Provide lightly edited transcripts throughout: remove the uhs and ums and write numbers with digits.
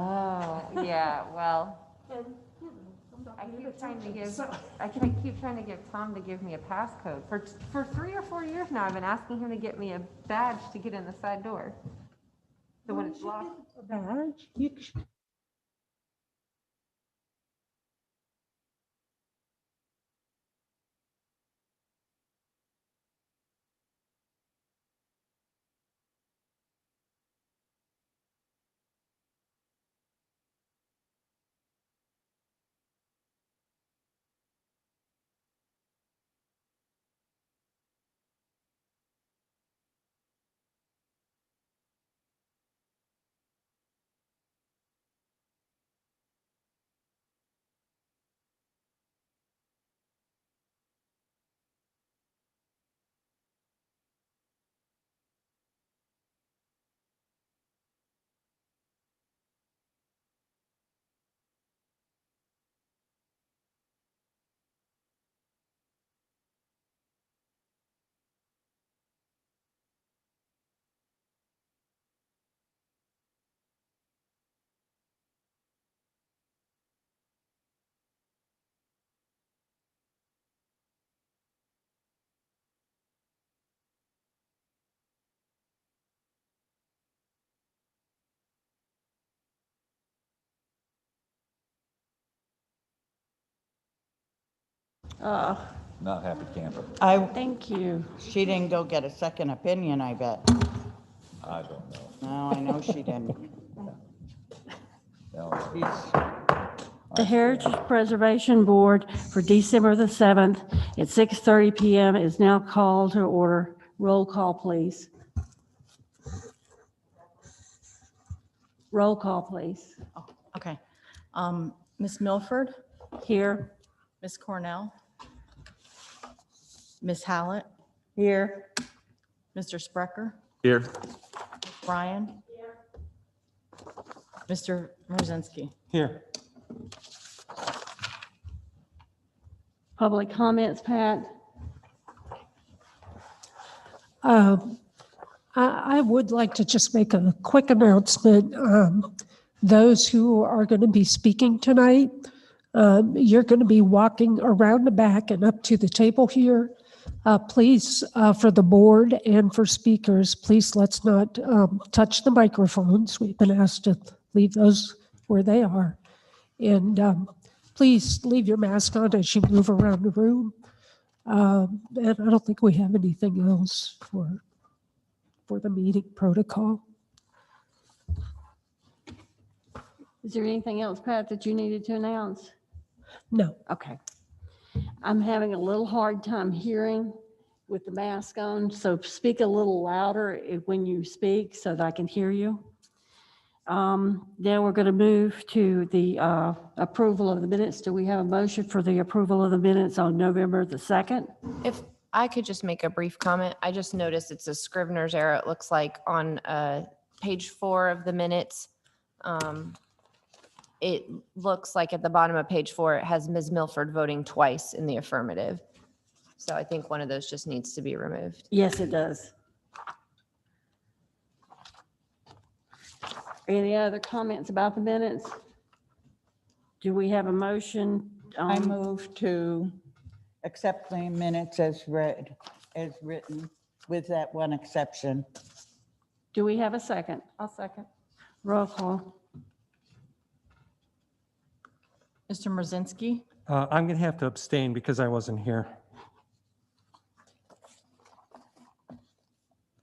Oh, yeah, well, I keep trying to give Tom to give me a passcode. For 3 or 4 years now, I've been asking him to get me a badge to get in the side door. So when it's locked. A badge? Not happy camper. Thank you. She didn't go get a second opinion, I bet. I don't know. No, I know she didn't. No. The Heritage Preservation Board for December the 7th at 6:30 PM is now called to order. Roll call, please. Roll call, please. Oh, okay. Ms. Milford, Here. Ms. Cornell, Ms. Hallett, Here. Mr. Sprecher, Here. Brian, Mr. Mrozinski. Here. Public comments, Pat? I would like to just make a quick announcement. Those who are going to be speaking tonight, you're going to be walking around the back and up to the table here. Please, for the board and for speakers, please let's not touch the microphones. We've been asked to leave those where they are. And please leave your mask on as you move around the room. And I don't think we have anything else for the meeting protocol. Is there anything else, Pat, that you needed to announce? No. Okay. I'm having a little hard time hearing with the mask on, so speak a little louder when you speak so that I can hear you. Now we're going to move to the approval of the minutes. Do we have a motion for the approval of the minutes on November the 2nd? If I could just make a brief comment, I just noticed it's a Scrivener's error, it looks like on page 4 of the minutes. It looks like at the bottom of page 4, it has Ms. Milford voting twice in the affirmative. So I think one of those just needs to be removed. Yes, it does. Any other comments about the minutes? Do we have a motion? I move to accept the minutes as read, as written, with that one exception. Do we have a second? I'll second. Roll call. Mr. Mrozinski, I'm going to have to abstain because I wasn't here.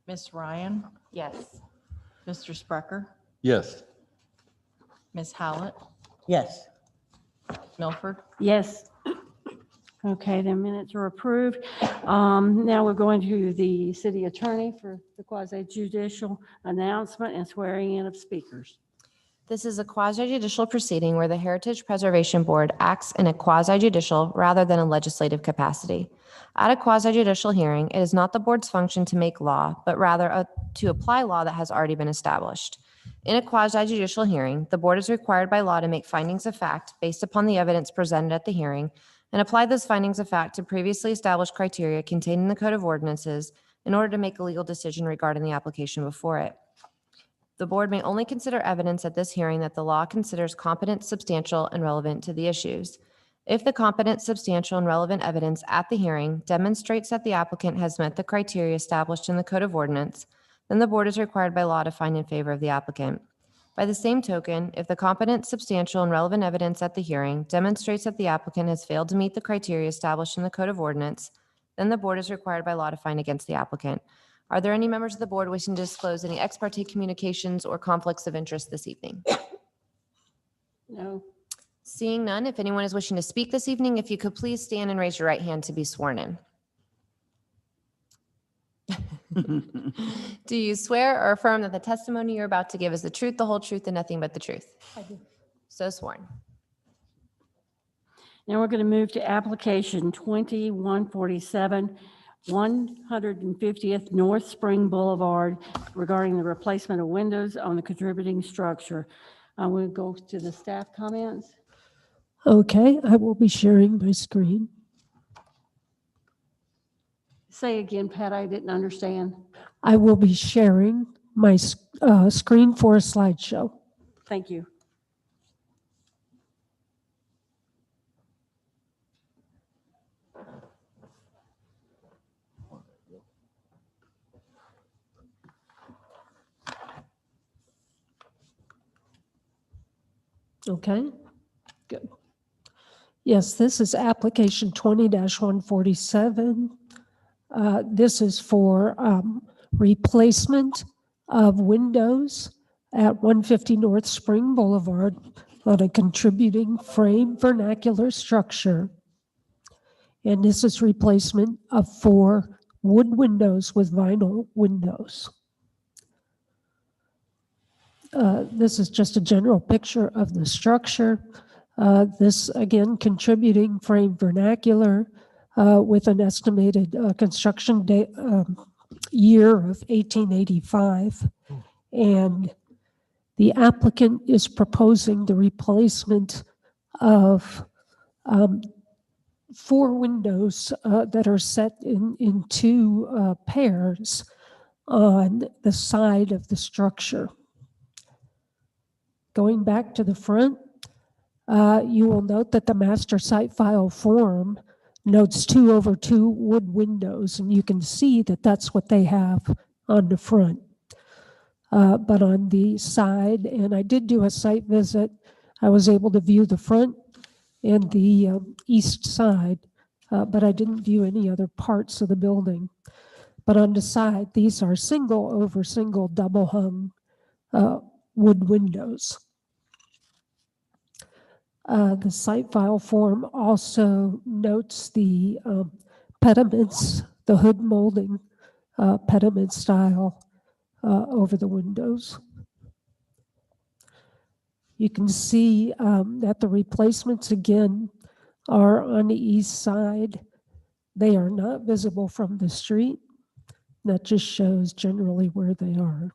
Ms. Ryan, Yes. Mr. Sprecher, Yes. Ms. Hallett, yes. Milford, Yes. Okay, the minutes are approved. Now we're going to the city attorney for the quasi judicial announcement and swearing in of speakers. This is a quasi-judicial proceeding where the Heritage Preservation Board acts in a quasi-judicial rather than a legislative capacity. At a quasi-judicial hearing, it is not the board's function to make law, but rather to apply law that has already been established. In a quasi-judicial hearing, the board is required by law to make findings of fact based upon the evidence presented at the hearing and apply those findings of fact to previously established criteria contained in the Code of Ordinances in order to make a legal decision regarding the application before it. The board may only consider evidence at this hearing that the law considers competent, substantial, and relevant to the issues. If the competent, substantial, and relevant evidence at the hearing demonstrates that the applicant has met the criteria established in the Code of Ordinance, then the board is required by law to find in favor of the applicant. By the same token, if the competent, substantial, and relevant evidence at the hearing demonstrates that the applicant has failed to meet the criteria established in the Code of Ordinance, then the board is required by law to find against the applicant. Are there any members of the board wishing to disclose any ex parte communications or conflicts of interest this evening? No. Seeing none, if anyone is wishing to speak this evening, if you could please stand and raise your right hand to be sworn in. Do you swear or affirm that the testimony you're about to give is the truth, the whole truth, and nothing but the truth? I do. So sworn. Now we're going to move to application 2147, 150th North Spring Boulevard regarding the replacement of windows on the contributing structure. We'll go to the staff comments. Okay, I will be sharing my screen. Say again, Pat, I didn't understand. I will be sharing my screen for a slideshow. Thank you. Okay, good. Yes, this is application 20-147. This is for replacement of windows at 150 North Spring Boulevard on a contributing frame vernacular structure. And this is replacement of 4 wood windows with vinyl windows. This is just a general picture of the structure. This, again, contributing frame vernacular with an estimated construction year of 1885. And the applicant is proposing the replacement of 4 windows that are set in 2 pairs on the side of the structure. Going back to the front, you will note that the master site file form notes 2/2 wood windows, and you can see that that's what they have on the front. But on the side, and I did do a site visit, I was able to view the front and the east side, but I didn't view any other parts of the building. But on the side, these are single over single double hung wood windows. The site file form also notes the pediments, the hood molding pediment style over the windows. You can see that the replacements again are on the east side. They are not visible from the street. That just shows generally where they are.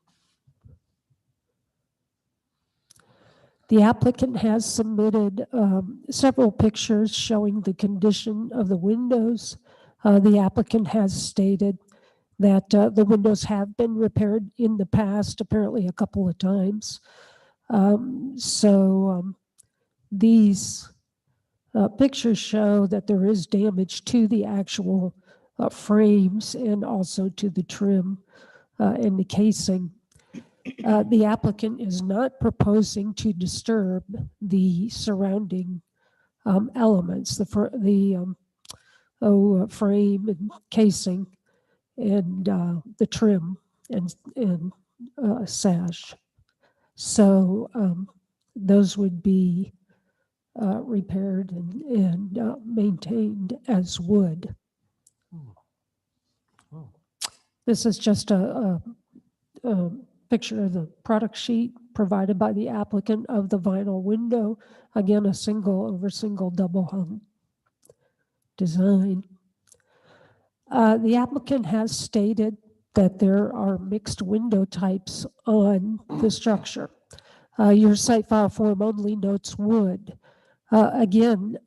The applicant has submitted several pictures showing the condition of the windows. The applicant has stated that the windows have been repaired in the past, apparently a couple of times. These pictures show that there is damage to the actual frames and also to the trim and the casing. The applicant is not proposing to disturb the surrounding elements, the frame and casing and the trim and sash. So those would be repaired and maintained as wood. This is just a picture of the product sheet provided by the applicant of the vinyl window. Again, a single over single double hung design. The applicant has stated that there are mixed window types on the structure. Your site file form only notes wood. Again,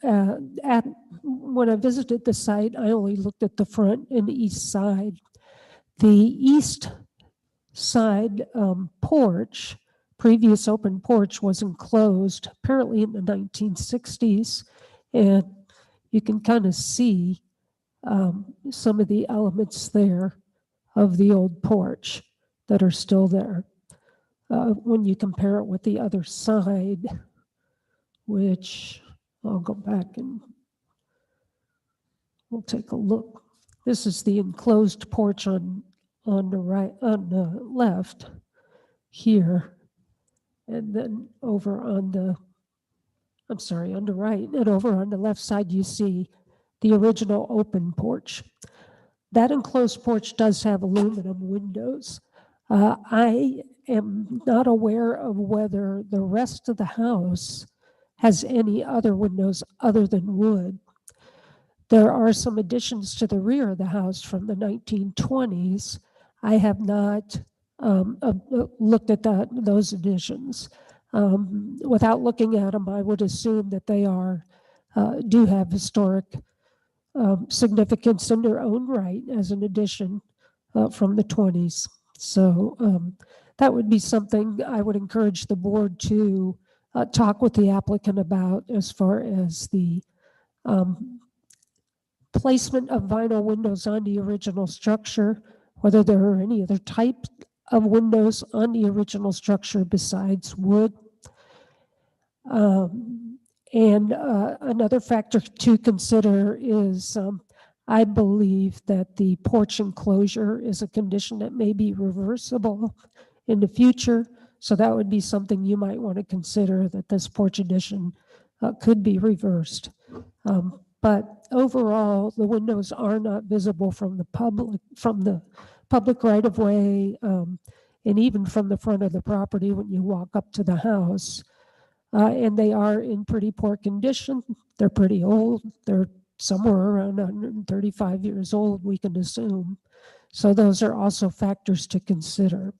when I visited the site, I only looked at the front and the east side. The east side porch, previous open porch, was enclosed apparently in the 1960s. And you can kind of see some of the elements there of the old porch that are still there. When you compare it with the other side, which I'll go back and we'll take a look. This is the enclosed porch on the right, on the left here, and then over on the, I'm sorry, on the right, and over on the left side, you see the original open porch. That enclosed porch does have aluminum windows. I am not aware of whether the rest of the house has any other windows other than wood. There are some additions to the rear of the house from the 1920s. I have not looked at those additions. Without looking at them, I would assume that they do have historic significance in their own right as an addition from the 20s. So that would be something I would encourage the board to talk with the applicant about, as far as the placement of vinyl windows on the original structure, whether there are any other types of windows on the original structure besides wood. And another factor to consider is I believe that the porch enclosure is a condition that may be reversible in the future. So that would be something you might want to consider, that this porch addition could be reversed. But overall, the windows are not visible from the public right of way, and even from the front of the property when you walk up to the house. And they are in pretty poor condition. They're pretty old. They're somewhere around 135 years old, we can assume. So those are also factors to consider.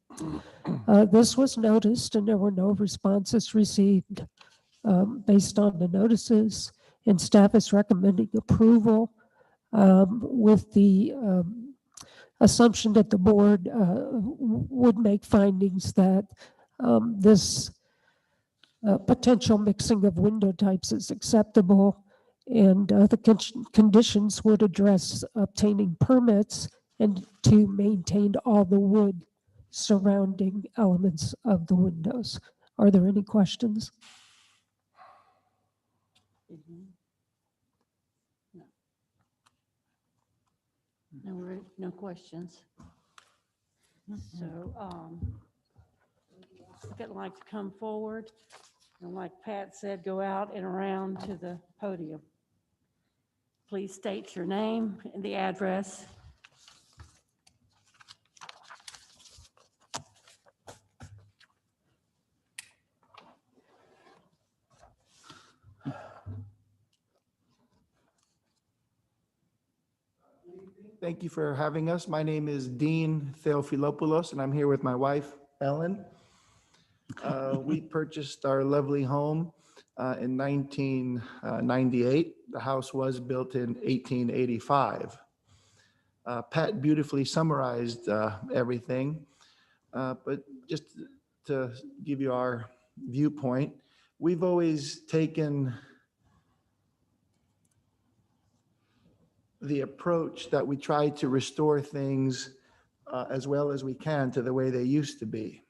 This was noticed and there were no responses received based on the notices, and staff is recommending approval with the assumption that the board would make findings that this potential mixing of window types is acceptable, and the conditions would address obtaining permits and to maintain all the wood surrounding elements of the windows. Are there any questions? No questions. So if you'd like to come forward, and like Pat said, go out and around to the podium. Please state your name and the address. Thank you for having us. My name is Dean Theophilopoulos, and I'm here with my wife, Ellen. We purchased our lovely home in 1998. The house was built in 1885. Pat beautifully summarized everything, but just to give you our viewpoint, we've always taken the approach that we try to restore things as well as we can to the way they used to be.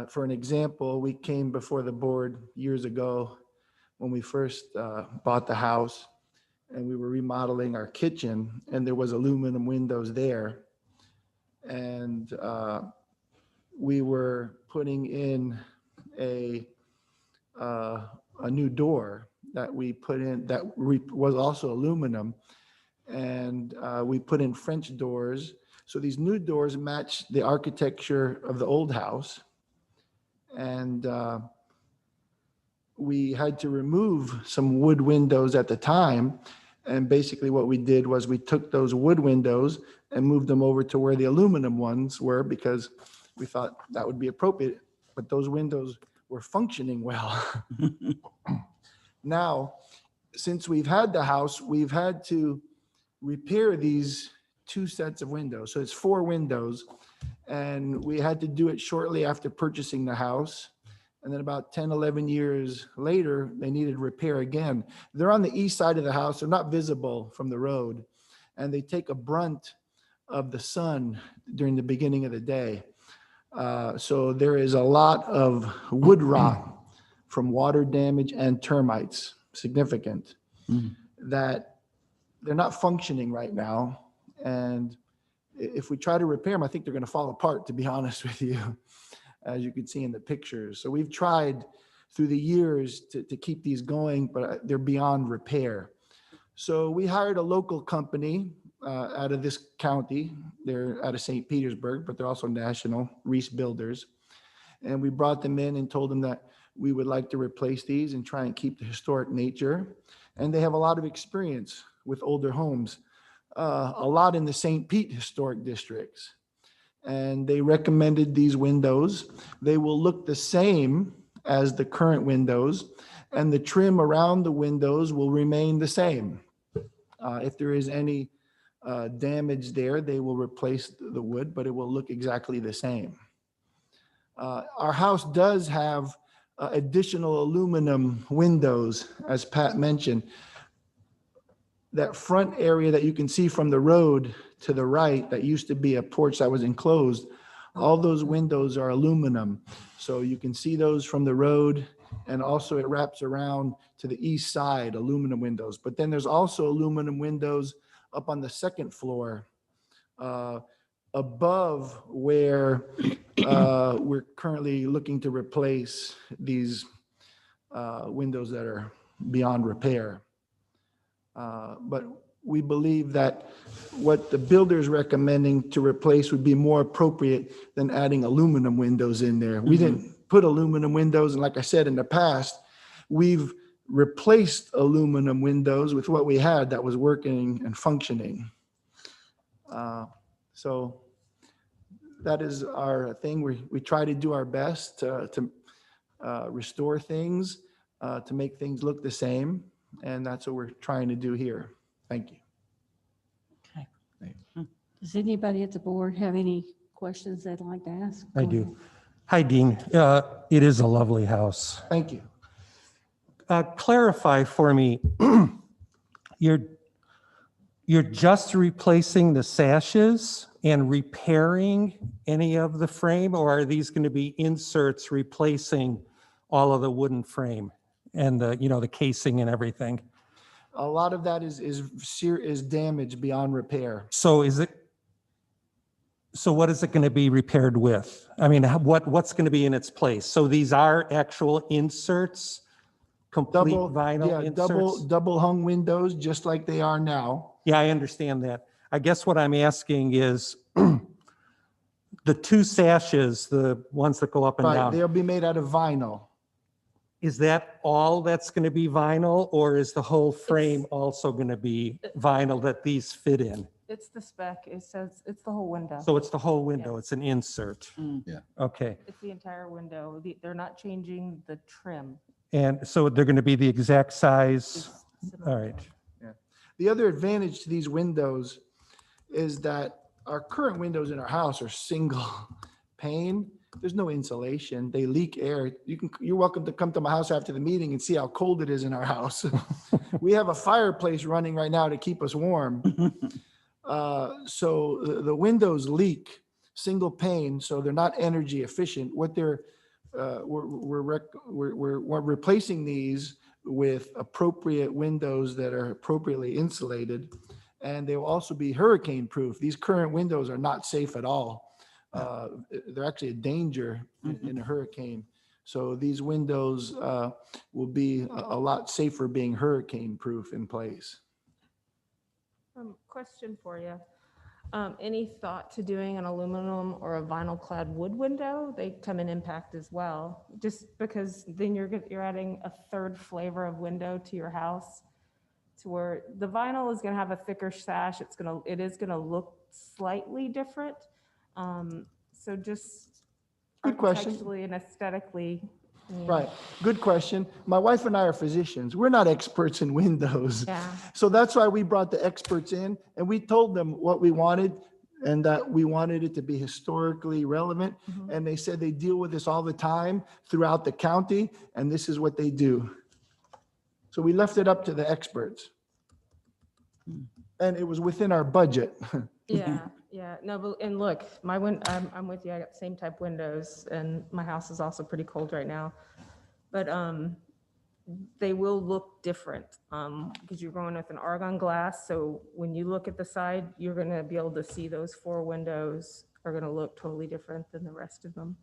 For an example, we came before the board years ago when we first bought the house, and we were remodeling our kitchen, and there was aluminum windows there. And we were putting in a new door that we put in that was also aluminum. And we put in French doors. So these new doors match the architecture of the old house. And we had to remove some wood windows at the time. And basically what we did was we took those wood windows and moved them over to where the aluminum ones were, because we thought that would be appropriate. But those windows were functioning well. Now, since we've had the house, we've had to repair these two sets of windows. So it's 4 windows. And we had to do it shortly after purchasing the house. And then about 10, 11 years later, they needed repair again. They're on the east side of the house. They're not visible from the road. And they take a brunt of the sun during the beginning of the day. So there is a lot of wood rot from water damage and termites, significant, that they're not functioning right now. And if we try to repair them, I think they're going to fall apart, to be honest with you, as you can see in the pictures. So we've tried through the years to keep these going, but they're beyond repair. So we hired a local company out of this county. They're out of St. Petersburg, but they're also national, Reese Builders. And we brought them in and told them that we would like to replace these and try and keep the historic nature. And they have a lot of experience with older homes, a lot in the St. Pete historic districts. And they recommended these windows. They will look the same as the current windows, and the trim around the windows will remain the same. If there is any damage there, they will replace the wood, but it will look exactly the same. Our house does have additional aluminum windows, as Pat mentioned. That front area that you can see from the road to the right, that used to be a porch that was enclosed, all those windows are aluminum. So you can see those from the road, and also it wraps around to the east side, aluminum windows. But then there's also aluminum windows up on the second floor, above where we're currently looking to replace these windows that are beyond repair. But we believe that what the builder is recommending to replace would be more appropriate than adding aluminum windows in there. We didn't put aluminum windows, and like I said in the past, we've replaced aluminum windows with what we had that was working and functioning. So that is our thing. We try to do our best to restore things, to make things look the same. And that's what we're trying to do here. Thank you. Okay. Does anybody at the board have any questions they'd like to ask? I Go ahead. do. Hi, Dean. It is a lovely house. Thank you. Clarify for me, you're just replacing the sashes and repairing any of the frame, or are these going to be inserts replacing all of the wooden frame and the casing and everything? A lot of that is damage beyond repair. So what is it going to be repaired with? I mean, what's going to be in its place? So these are actual inserts, complete vinyl inserts? Double hung windows, just like they are now. Yeah, I understand that. I guess what I'm asking is the two sashes, the ones that go up and Right, down, they'll be made out of vinyl. is that all that's going to be vinyl, or is the whole frame also going to be vinyl that these fit in? It's the spec. It says it's the whole window. So it's the whole window, Yes. it's an insert. Yeah. Okay, It's the entire window. They're not changing the trim. and so they're going to be the exact size? It's similar. All right. The other advantage to these windows is that our current windows in our house are single pane. There's no insulation. They leak air. You're welcome to come to my house after the meeting and see how cold it is in our house. We have a fireplace running right now to keep us warm. So the windows leak, single pane, so they're not energy efficient. What we're replacing these with appropriate windows that are appropriately insulated, and they will also be hurricane proof. These current windows are not safe at all. They're actually a danger in a hurricane. So these windows will be a lot safer being hurricane proof in place. Question for you. Any thought to doing an aluminum or a vinyl clad wood window? They come in impact as well, just because then you're adding a third flavor of window to your house, to where the vinyl is going to have a thicker sash. It is going to look slightly different. So just Good question. architecturally and aesthetically. Right. Good question. My wife and I are physicians. We're not experts in windows. Yeah. So that's why we brought the experts in, and we told them what we wanted. and that we wanted it to be historically relevant. And they said they deal with this all the time throughout the county, and this is what they do. So we left it up to the experts. And it was within our budget. Yeah, no, but, and look, I'm with you, I got the same type windows, and my house is also pretty cold right now. But, they will look different, because you're going with an argon glass, so when you look at the side, you're gonna be able to see those 4 windows are gonna look totally different than the rest of them.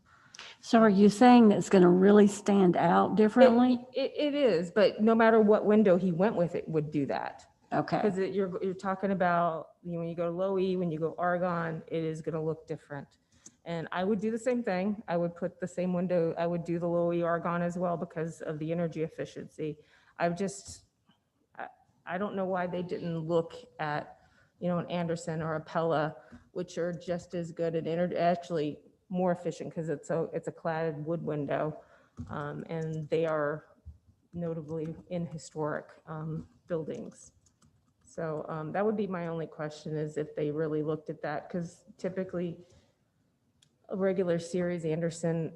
So are you saying that it's going to really stand out differently? It is, but no matter what window he went with, it would do that. Okay. Because you're talking about, when you go low E, when you go argon, it is going to look different. And I would do the same thing. I would put the same window, I would do the low E argon as well because of the energy efficiency. I don't know why they didn't look at, an Anderson or a Pella, which are just as good and actually more efficient because it's a cladded wood window. And they are notably in historic buildings. So that would be my only question, is if they really looked at that, because typically a regular series Anderson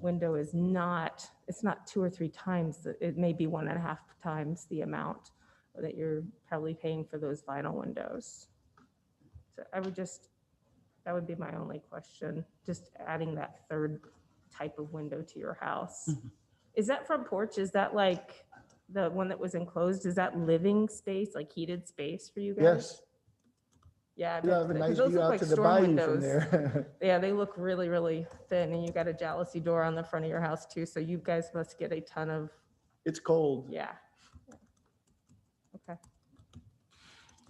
window is it's not 2 or 3 times, it may be 1.5 times the amount that you're probably paying for those vinyl windows. So that would be my only question, just adding that third type of window to your house. Is that front porch, is that like the one that was enclosed, is that living space, like heated space for you guys? Yes. Yeah, I You bet have a so, 'cause nice those view look out like to the storm bayou windows. from there. Yeah, they look really, really thin, and you got a jalousie door on the front of your house too, so you guys must get a ton of, It's cold. yeah. Okay.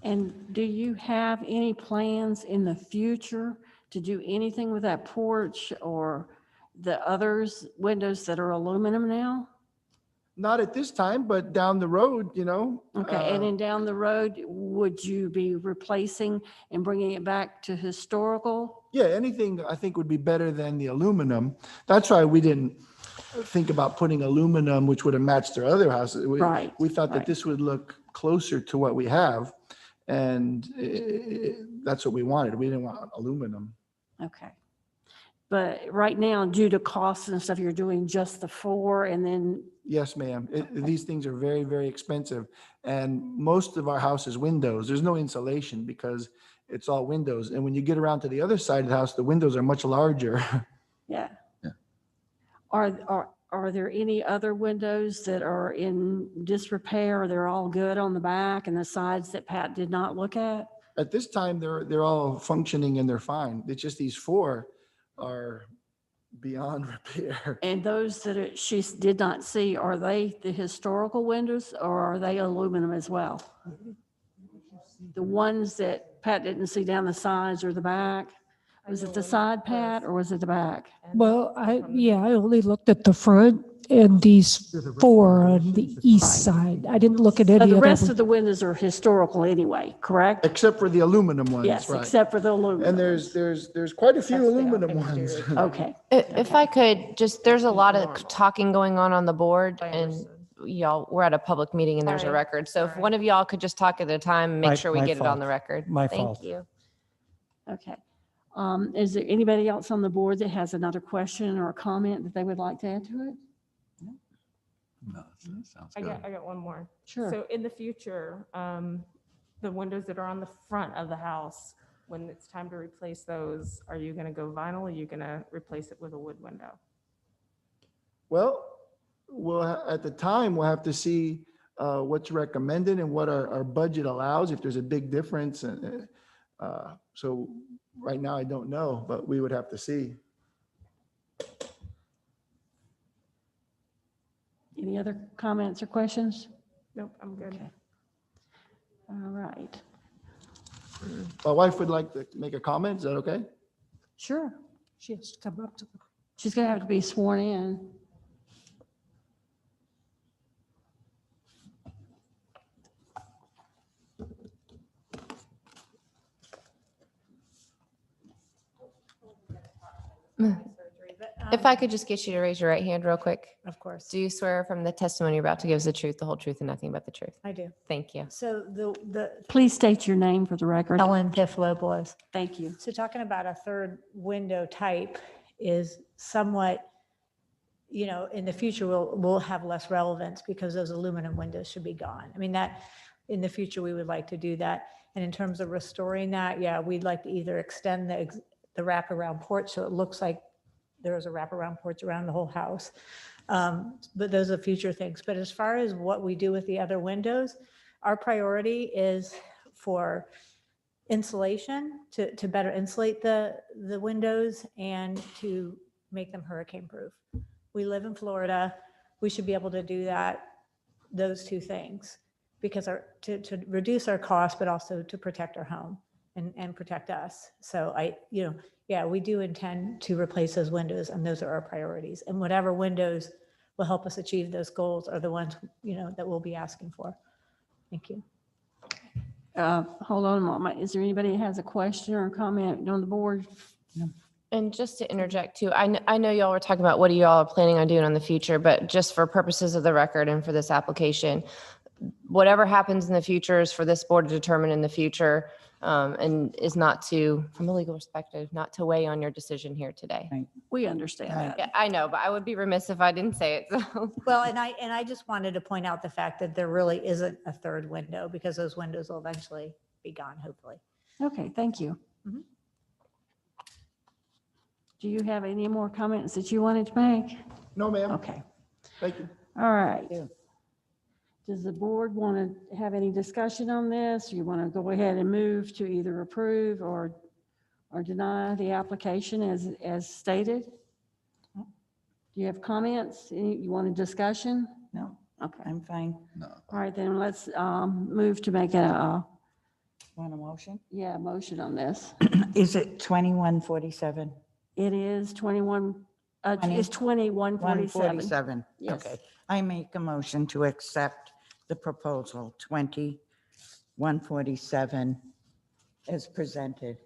And do you have any plans in the future to do anything with that porch or the others windows that are aluminum now? Not at this time, but down the road, Okay, and then down the road, would you be replacing and bringing it back to historical? Yeah, anything I think would be better than the aluminum. That's why we didn't think about putting aluminum, which would have matched their other houses. Right, We thought that right. this would look closer to what we have. And that's what we wanted. We didn't want aluminum. Okay. But right now, due to costs and stuff, you're doing just the 4 and then, Yes, ma'am. These things are very, very expensive. And most of our house is windows. There's no insulation because it's all windows. And when you get around to the other side of the house, the windows are much larger. yeah. Yeah. Are there any other windows that are in disrepair? They're all good on the back and the sides that Pat did not look at? At this time, they're all functioning and they're fine. It's just these 4 are beyond repair. And those that she did not see, are they the historical windows or are they aluminum as well? The ones that Pat didn't see down the sides or the back? Was it the side, Pat, or was it the back? Well, I only looked at the front and these 4 on the east side. I didn't look at So any the other. rest of the windows are historical anyway, correct? Except for the aluminum ones, Yes, right? except for the aluminum. And there's quite a few That's the aluminum ones. exterior. Okay, If I could, there's a lot of talking going on the board, I and understood. y'all, we're at a public meeting and there's a Sorry. record. So if Sorry. one of y'all could just talk at a time, and My- make sure we my get it on fault. the record. My fault. Thank you. okay. Is there anybody else on the board that has another question or a comment that they would like to add to it? No, that sounds I good. got one more. Sure. So in the future, the windows that are on the front of the house, when it's time to replace those, are you gonna go vinyl or are you gonna replace it with a wood window? Well, at the time, we'll have to see what's recommended and what our budget allows, if there's a big difference. So right now, I don't know, but we would have to see. Any other comments or questions? Nope, I'm good. Okay. All right. My wife would like to make a comment. Is that okay? Sure. She has to come up to the. She's going to have to be sworn in. If I could just get you to raise your right hand real quick. Of course, Do you swear from the testimony you're about to give is the truth, the whole truth, and nothing but the truth? I do. Thank you. So the Please state your name for the record. Ellen Tiflopoulos. Thank you. So talking about a third window type is somewhat, in the future, we'll have less relevance because those aluminum windows should be gone. I mean, that, in the future, we would like to do that. And in terms of restoring that, yeah, we'd like to either extend the wraparound porch so it looks like there is a wraparound porch around the whole house. But those are future things. But as far as what we do with the other windows, our priority is for insulation, to better insulate the windows and to make them hurricane proof. We live in Florida. We should be able to do those two things because to reduce our costs, but also to protect our home and protect us. So yeah, we do intend to replace those windows, and those are our priorities. And whatever windows will help us achieve those goals are the ones, that we'll be asking for. Thank you. Hold on a moment. Is there anybody that has a question or a comment on the board? And just to interject too, I know y'all were talking about what y'all are planning on doing in the future, but just for purposes of the record and for this application, whatever happens in the future is for this board to determine in the future, and is not to, from a legal perspective, not to weigh on your decision here today. We understand Right. that. Yeah, I know, but I would be remiss if I didn't say it. So. Well, and I just wanted to point out the fact that there really isn't a third window because those windows will eventually be gone, hopefully. Okay, thank you. Mhm. Do you have any more comments that you wanted to make? No, ma'am. Okay, Thank you. all right. you. Does the board want to have any discussion on this? You want to go ahead and move to either approve or deny the application as stated? Do you have comments? You want a discussion? No, Okay, I'm fine. No. all right, then let's move to make a Want a motion? motion on this. Is it 2147? It is 21, Twenty- it's 2147. 147. Yes. Okay. I make a motion to accept the proposal 2147 as presented.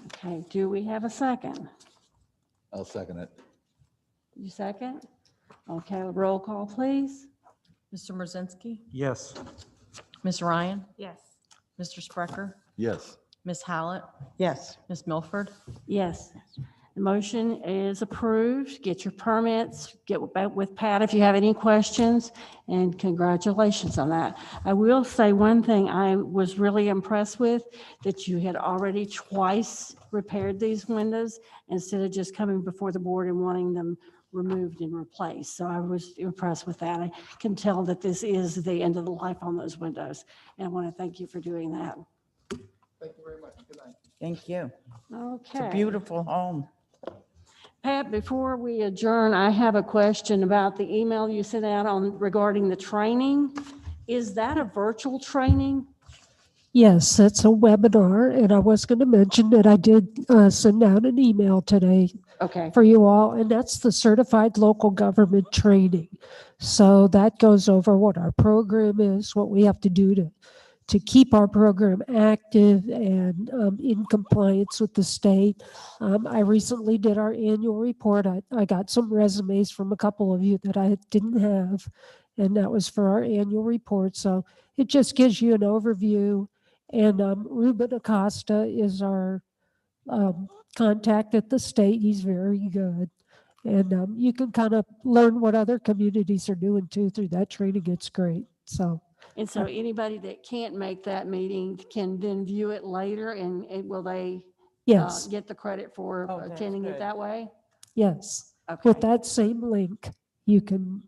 Okay, do we have a second? I'll second it. You second? Okay, roll call, please. Mr. Mrozinski, Yes. Ms. Ryan, Yes. Mr. Sprecher, Yes. Ms. Hallett, Yes. Ms. Milford. Yes. The motion is approved. Get your permits, get with Pat if you have any questions, and congratulations on that. I will say one thing I was really impressed with, that you had already twice repaired these windows instead of just coming before the board and wanting them removed and replaced. So I was impressed with that. I can tell that this is the end of the life on those windows. And I want to thank you for doing that. Thank you very much. Good night. Thank you. It's a Okay. beautiful home. Pat, before we adjourn, I have a question about the email you sent out regarding the training. Is that a virtual training? Yes, it's a webinar, and I was going to mention that I did send out an email today Okay, for you all, and that's the Certified Local Government Training. So that goes over what our program is, what we have to do to keep our program active and in compliance with the state. I recently did our annual report. I got some resumes from a couple of you that I didn't have, and that was for our annual report. So it just gives you an overview. And Ruben Acosta is our contact at the state. He's very good. And you can kind of learn what other communities are doing too through that training. It's great. So and so anybody that can't make that meeting can then view it later, and will they yes, get the credit for Oh, that's attending it good. that way? yes. Okay, With that same link, you can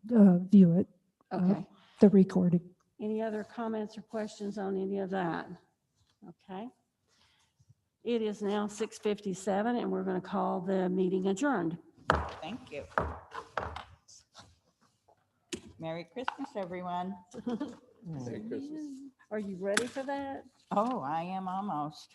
view it, okay. the recording. Any other comments or questions on any of that? Okay. It is now 6:57, and we're going to call the meeting adjourned. Thank you. Merry Christmas, everyone. Merry Christmas. Are you ready for that? Oh, I am almost.